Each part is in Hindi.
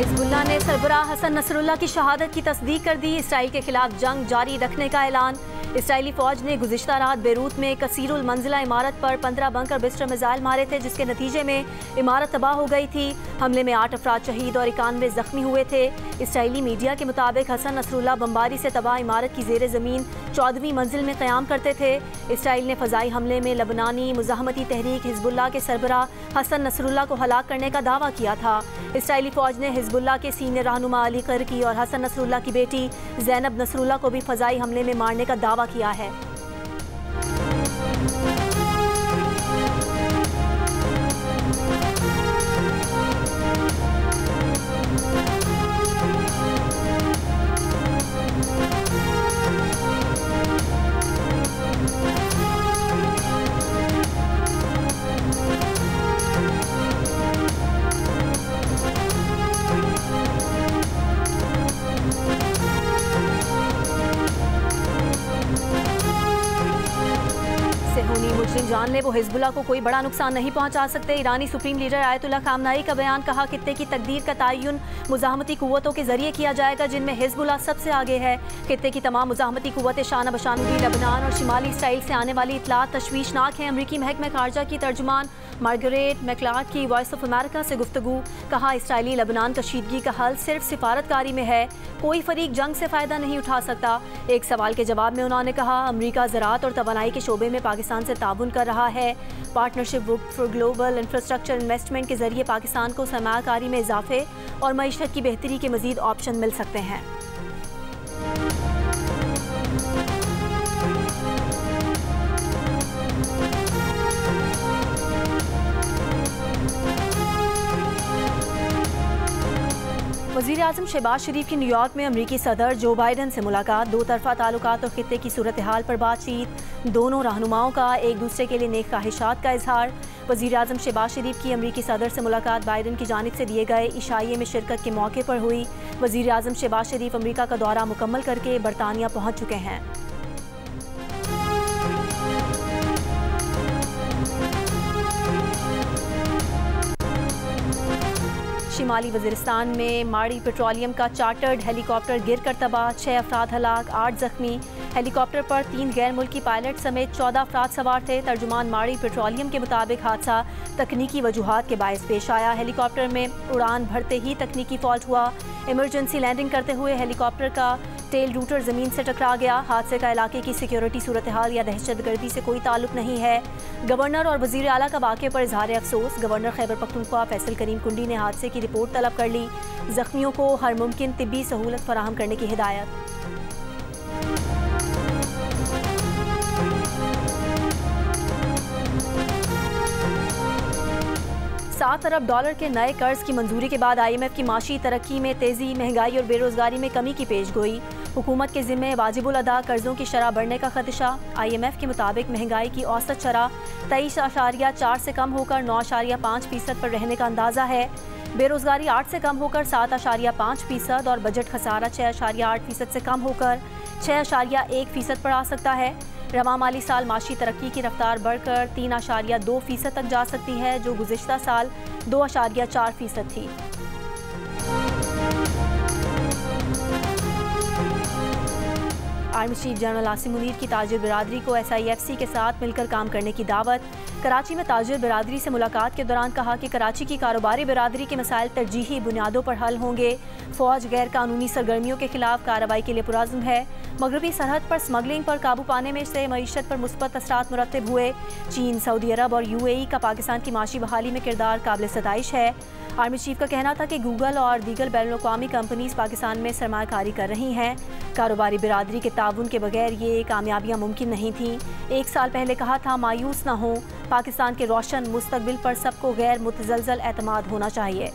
हिजबुल्लाह ने सरबराह हसन नसरुल्लाह की शहादत की तस्दीक कर दी। इसराइल के खिलाफ जंग जारी रखने का ऐलान। इसराइली फौज ने गुज़िश्ता रात बेरूत में कसीरुल मंजिला इमारत पर 15 बंकर बिस्टर मिसाइल मारे थे, जिसके नतीजे में इमारत तबाह हो गई थी। हमले में 8 अफराद शहीद और 91 जख्मी हुए थे। इसराइली मीडिया के मुताबिक हसन नसरुल्लाह बमबारी से तबाह इमारत की ज़ेर ज़मीन 14वीं मंजिल में क़याम करते थे। इसराइल ने फ़ज़ाई हमले में लबनानी मुज़ाहमती तहरीक हिजबुल्लाह के सरबराह हसन नसरुल्लाह को हलाक करने का दावा किया था। इसराइली फ़ौज ने हिजबुल्लाह के सीनियर रहनुमा अली करकी और हसन नसरुल्लाह की बेटी ज़ैनब नसरुल्लाह को भी फ़ज़ाई हमले में मारने का दावा किया है। मुजरिम जान ले वो हिजबुल्लाह को कोई बड़ा नुकसान नहीं पहुंचा सकते। ईरानी सुप्रीम लीडर आयतुल्लाह खामनाई का बयान। कहा खित्ते की तकदीर का तयन मुज़ाहमती कुव्वतों के जरिए किया जाएगा, जिनमें हिजबुल्लाह सबसे आगे है। खित्ते की तमाम मुज़ाहमती कुव्वतें शाना बशान हुई। लबनान और शिमाली इसराइल से आने वाली इतलात तशवीशनाक हैं। अमरीकी महकमे खारजा की तर्जुमान मार्गरेट मैक्लार्क की वॉइस ऑफ अमेरिका से गुफ्तगू। कहा इसराइली लबनान कशीदगी का हल सिर्फ सिफारतकारी में है, कोई फरीक जंग से फ़ायदा नहीं उठा सकता। एक सवाल के जवाब में उन्होंने कहा अमरीका ज़राअत और तवानाई के शोबे में पाकिस्तान से ताउन कर रहा है। Partnership for global infrastructure investment के जरिए पाकिस्तान को सरमायाकारी में इजाफे और मईशत की बेहतरी के मज़ीद ऑप्शन मिल सकते हैं। वज़ीर आज़म शहबाज शरीफ की न्यूयॉर्क में अमरीकी सदर जो बाइडन से मुलाकात। दो तरफ़ा ताल्लुकात और खित्ते की सूरत हाल पर बातचीत। दोनों रहनुमाओं का एक दूसरे के लिए नेक ख्वाहिशात का इजहार। वज़ीर आज़म शहबाज शरीफ की अमरीकी सदर से मुलाकात बाइडन की जानिब से दिए गए इशाइये में शिरकत के मौके पर हुई। वज़ीर आज़म शहबाज शरीफ अमरीका का दौरा मुकम्मल करके बरतानिया पहुँच चुके हैं। शिमाली वज़ीरिस्तान में माड़ी पेट्रोलियम का चार्टर्ड हेलीकॉप्टर गिरकर तबाह। 6 अफराद हलाक, 8 जख्मी। हेलीकॉप्टर पर 3 गैर मुल्की पायलट समेत 14 अफराद सवार थे। तर्जुमान माड़ी पेट्रोलियम के मुताबिक हादसा तकनीकी वजूहात के बायस पेश आया। हेलीकॉप्टर में उड़ान भरते ही तकनीकी फॉल्ट हुआ। इमरजेंसी लैंडिंग करते हुए हेलीकॉप्टर का टेल रूटर ज़मीन से टकरा गया। हादसे का इलाके की सिक्योरिटी सूरत हाल या दहशतगर्दी से कोई ताल्लुक नहीं है। गवर्नर और वज़ीर आला का वाक़े पर इजहार अफसोस। गवर्नर खैबर पख्तूनख्वा फैसल करीम कुंडी ने हादसे की रिपोर्ट तलब कर ली। ज़ख्मियों को हर मुमकिन तिब्बी सहूलत फराहम करने की हिदायत। 7 अरब डॉलर के नए कर्ज की मंजूरी के बाद IMF की माशी तरक्की में तेज़ी, महंगाई और बेरोज़गारी में कमी की पेशगोई। हुकूमत के ज़िम्मे वाजिबुल अदा कर्ज़ों की शरह बढ़ने का खदशा। IMF के मुताबिक महंगाई की औसत शरह 23.4 से कम होकर 9.5% पर रहने का अंदाज़ा है। बेरोज़गारी 8 से कम होकर 7.5% और बजट खसारा 6.8% से कम होकर 6.1% पर आ सकता है। रवा माली साल माशी तरक्की की रफ्तार बढ़कर 3.2% तक जा सकती है, जो गुज़िश्ता साल 2.4% थी। Army chief general Asim Munir की ताजिर बिरादरी को SIFC के साथ मिलकर काम करने की दावत। कराची में ताजिर बिरादरी से मुलाकात के दौरान कहा कि कराची की कारोबारी बिरादरी के मसाइल तरजीही बुनियादों पर हल होंगे। फ़ौज गैर कानूनी सरगर्मियों के खिलाफ कार्रवाई के लिए पुरज़्म है। मगरबी सरहद पर स्मगलिंग पर काबू पाने में से मईशत पर मुस्बत असरात मुरतब हुए। चीन, सऊदी अरब और UAE का पाकिस्तान की माशी बहाली में किरदार काबिल सताइश है। आर्मी चीफ का कहना था कि गूगल और दीगर बैनुल-अक़वामी कंपनीज पाकिस्तान में सरमायाकारी कर रही हैं। कारोबारी बिरादरी के ताउन के बगैर ये कामयाबियाँ मुमकिन नहीं थीं। 1 साल पहले कहा था मायूस न हो, पाकिस्तान के रोशन मुस्तकबिल पर सबको गैर मुतज़लज़ल एतमाद होना चाहिए।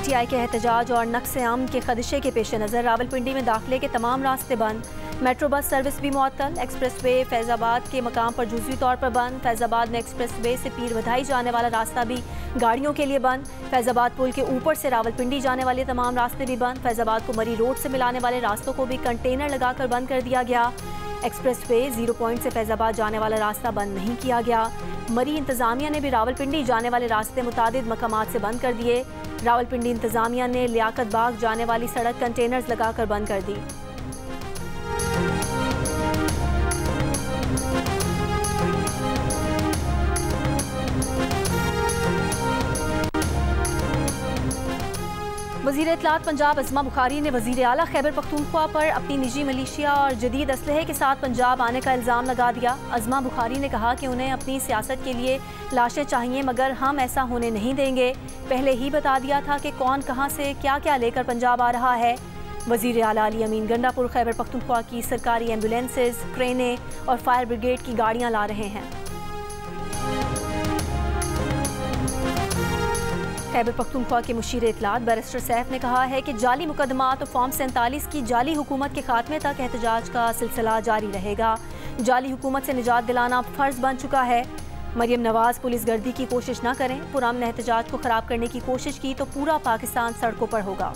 PTI के एहतजाज और नक्स अमन के खदशे के पेश नज़र रावलपिंडी में दाखिले के तमाम रास्ते बंद। मेट्रो बस सर्विस भी मुअत्तल। एक्सप्रेस वे फैज़ाबाद के मकाम पर जुज़वी तौर पर बंद। फैज़ाबाद में एक्सप्रेस वे से पीर बधाई जाने वाला रास्ता भी गाड़ियों के लिए बंद। फैज़ाबाद पुल के ऊपर से रावलपिंडी जाने वाले तमाम रास्ते भी बंद। फैज़ाबाद को मरी रोड से मिलाने वाले रास्तों को भी कंटेनर लगाकर बंद कर दिया गया। एक्सप्रेस वे 0 पॉइंट से फैज़ाबाद जाने वाला रास्ता बंद नहीं किया गया। मरी इंतज़ामिया ने भी रावलपिंडी जाने वाले रास्ते मुतादिद मकामात से बंद कर दिए। रावलपिंडी इंतज़ामिया ने लियाकत बाग जाने वाली सड़क कंटेनर्स लगाकर बंद कर दी। वज़ीर इत्तलात पंजाब अज़मा बुखारी ने वज़ीर आला खैबर पख्तूनख्वा पर अपनी निजी मिलिशिया और जदीद असलहे के साथ पंजाब आने का इल्ज़ाम लगा दिया। अज़मा बुखारी ने कहा कि उन्हें अपनी सियासत के लिए लाशें चाहिए, मगर हम ऐसा होने नहीं देंगे। पहले ही बता दिया था कि कौन कहां से क्या क्या लेकर पंजाब आ रहा है। वज़ीर आला अली अमीन गंडापुर खैबर पख्तूनख्वा की सरकारी एम्बुलेंसेज, क्रेनें और फायर ब्रिगेड की गाड़ियाँ ला रहे हैं। खैबर पख्तूनख्वा के मुशीर इत्तलात बैरिस्टर सैफ ने कहा है कि जाली मुकदमात और फॉर्म 47 की जाली हुकूमत के खात्मे तक एहतजाज का सिलसिला जारी रहेगा। जाली हुकूमत से निजात दिलाना फ़र्ज बन चुका है। मरियम नवाज पुलिस गर्दी की कोशिश न करें। पुरअमन एहतजाज को ख़राब करने की कोशिश की तो पूरा पाकिस्तान सड़कों पर होगा।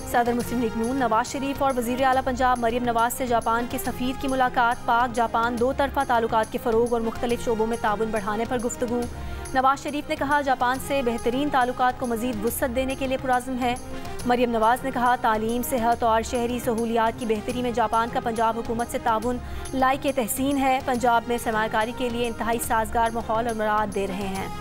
सदर मुस्लिम लीग नून नवाज शरीफ और वज़ीर आला पंजाब मरियम नवाज से जापान के सफ़ीर की मुलाकात। पाक जापान दो तरफ़ा ताल्लुकात के फ़रोग़ और मुख्तलिफ शोबों में ताउन बढ़ाने पर गुफ्तगू। नवाज शरीफ ने कहा जापान से बेहतरीन ताल्लुकात को मज़ीद वुसअत देने के लिए पुरअज़्म है। मरियम नवाज ने कहा तालीम, सेहत और शहरी सहूलियात की बेहतरी में जापान का पंजाब हुकूमत से ताउन लायक तहसीन है। पंजाब में सरमायाकारी के लिए इंतहाई साजगार माहौल और मराद दे रहे हैं।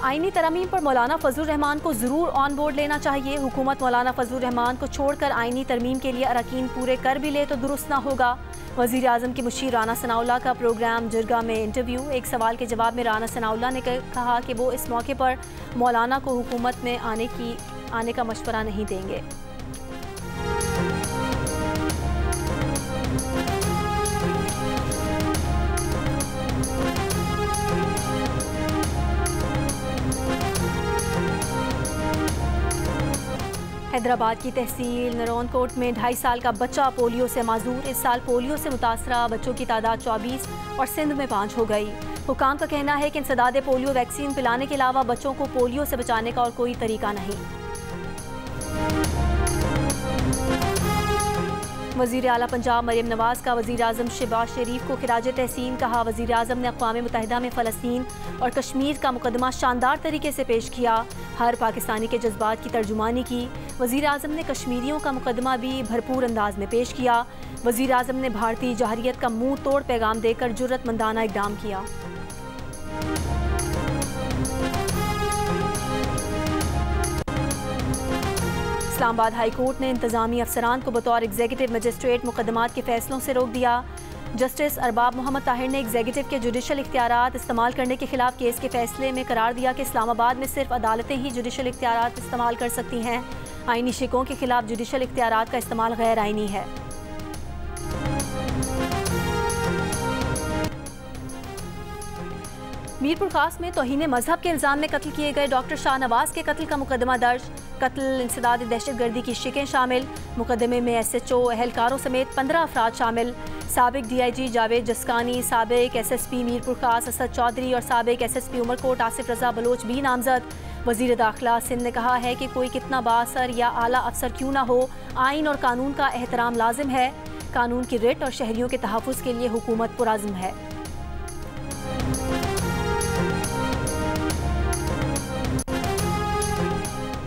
आईनी तरमीम पर मौलाना फजलुर रहमान को ज़रूर ऑन बोर्ड लेना चाहिए। हुकूमत मौलाना फजलुर रहमान को छोड़कर आईनी तरमीम के लिए अरकान पूरे कर भी ले तो दुरुस्त ना होगा। वज़ीर आज़म के मुशीर राना सनाउल्लाह का प्रोग्राम जिरगा में इंटरव्यू। एक सवाल के जवाब में राना सनाउल्लाह ने कहा कि वो इस मौके पर मौलाना को हुकूमत में आने का मशवरा नहीं देंगे। हैदराबाद की तहसील नरोनकोट में 2.5 साल का बच्चा पोलियो से माजूर। इस साल पोलियो से मुतासरा बच्चों की तादाद 24 और सिंध में 5 हो गई। हुकाम का कहना है कि इंसदादे पोलियो वैक्सीन पिलाने के अलावा बच्चों को पोलियो से बचाने का और कोई तरीका नहीं। वज़ीर आला पंजाब मरियम नवाज का वज़ीर आज़म शहबाज शरीफ को खिराज तहसीन कहा। वज़ीर आज़म ने अक़वाम मुत्तहिदा में फ़लस्तीन और कश्मीर का मुकदमा शानदार तरीके से पेश किया। हर पाकिस्तानी के जज्बात की तर्जुमानी की। वज़ीर आज़म ने कश्मीरियों का मुकदमा भी भरपूर अंदाज में पेश किया। वज़ीर आज़म ने भारतीय जहरियत का मुंह तोड़ पैगाम देकर जुर्रतमंदाना इक़दाम किया। इस्लामाबाद हाई कोर्ट ने इंतज़ामी अफसरान को बतौर एग्जीक्यूटिव मजिस्ट्रेट मुकदमात के फैसलों से रोक दिया। जस्टिस अरबाब मोहम्मद ताहिर ने एग्जीक्यूटिव के जुडिशल इख्तियारात इस्तेमाल करने के खिलाफ केस के फैसले में करार दिया कि इस्लामाबाद में सिर्फ अदालतें ही जुडिशल इख्तियारात इस्तेमाल कर सकती हैं। आईनी शिकों के खिलाफ जुडिशल इख्तियारात का इस्तेमाल गैर आईनी है। मीरपुर खास में तौहीन मजहब के इल्ज़ाम में कत्ल किए गए डॉक्टर शाहनवाज के कत्ल का मुकदमा दर्ज। कत्ल, इंसदाद दहशतगर्दी की शिकें शामिल। मुकदमे में SHO एहलकारों समेत 15 अफराद शामिल। साबिक DIG जावेद जस्कानी, साबिक SSP मीरपुर खास असद चौधरी और साबिक SSP उमरकोट आसिफ रजा बलोच भी नामजद। वज़ीर दाखिला सिंध ने कहा है कि कोई कितना बाअसर या आला अफसर क्यों ना हो, आइन और कानून का एहतराम लाजिम है। कानून की रिट और शहरियों के तहफ़्फ़ुज़ के लिए हुकूमत पुरअज़्म है।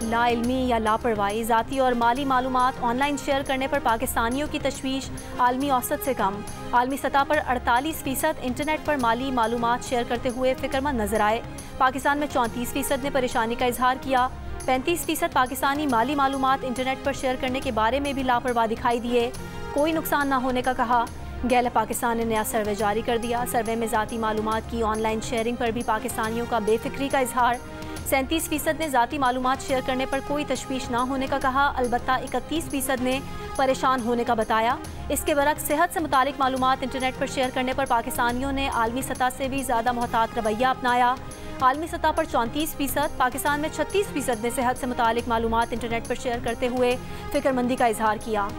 लाइल्मी या लापरवाही, ज़ाती और माली मालूमात ऑनलाइन शेयर करने पर पाकिस्तानियों की तशवीश आलमी औसत से कम। आलमी सतह पर 48% इंटरनेट पर माली मालूमात शेयर करते हुए फ़िक्रमंद नजर आए। पाकिस्तान में 34% ने परेशानी का इजहार किया। 35% पाकिस्तानी माली मालूमात इंटरनेट पर शेयर करने के बारे में भी लापरवाह दिखाई दिए। कोई नुकसान न होने का कहा। गैलप पाकिस्तान ने नया सर्वे जारी कर दिया। सर्वे में ज़ाती मालूमात की ऑनलाइन शेयरिंग पर भी पाकिस्तानियों का बेफिक्री का इजहार। 37% ने ज़ाती मालूमात शेयर करने पर कोई तशवीश ना होने का कहा, अलबत्ता 31% ने परेशान होने का बताया। इसके बरक्स सेहत से मुतालिक मालूमात इंटरनेट पर शेयर करने पर पाकिस्तानियों ने आलमी सतह से भी ज़्यादा मोहतात रवैया अपनाया। आलमी सतह पर 34%, पाकिस्तान में 36% ने सेहत से मुतालिक मालूमात इंटरनेट पर शेयर करते हुए फिक्रमंदी का इजहार किया।